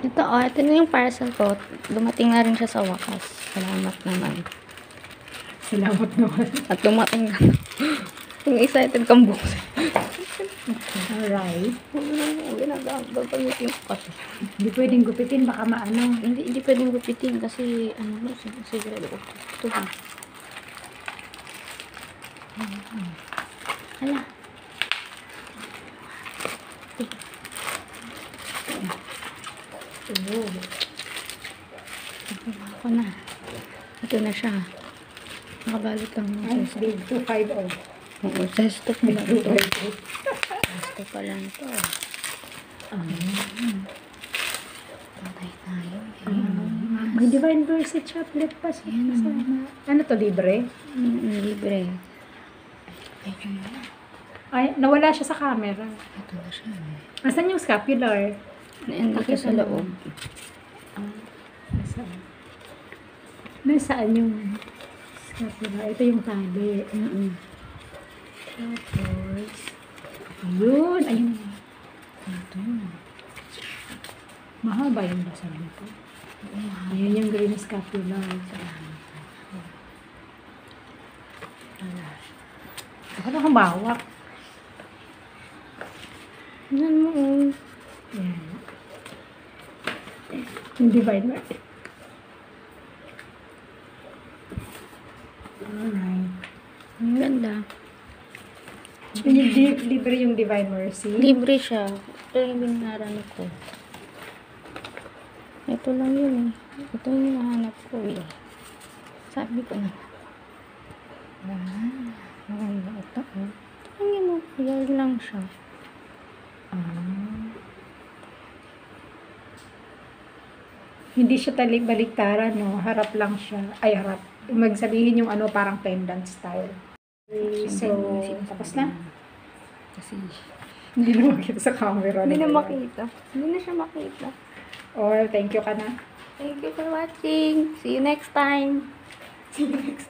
Ito na yung parcel ko. Dumating na rin siya sa wakas. Salamat naman. Salamat naman. At dumating na. Yung excited kang buksan. Alright. Gagamitin ko kasi. Hindi pwedeng gupitin, baka maano. Hindi pwedeng gupitin kasi sigurado ko. Ito ha. Hala. Ako na. Ito na siya. Nakabalot lang. Ay, big 250. Oo, sesto pa lang ito. Sesto pa lang ito. Patay tayo. May Divine Mercy chocolate pa siya. Ano to, libre? Libre. Ay, nawala siya sa camera. Ito na siya. Asan yung scapular? Nandito sa loob. Nasaan? Nasaan yung scapular? Ito yung tali. Tapos, ayun. Ayun. Ito. Mahaba yung basal nito. Ayan yung green scapular. Ako na humawak. Yan mo. Ayan. Yung Divine Mercy. Alright. Ang ganda. Libre yung Divine Mercy. Libre siya. Ito yung binaran ko. Ito lang yun eh. Ito yung hinahanap ko eh. Sabi ko na. Maganda ito oh. Ito yung yun lang siya. Hindi siya baliktaran, no? Harap lang siya. Ay, harap. Magsabihin yung ano, parang pendant style. So, tapos na? Kasi Hindi na makita sa camera. hindi na makita. Hindi na siya makita. Or, thank you ka na. Thank you for watching. See you next time. See you next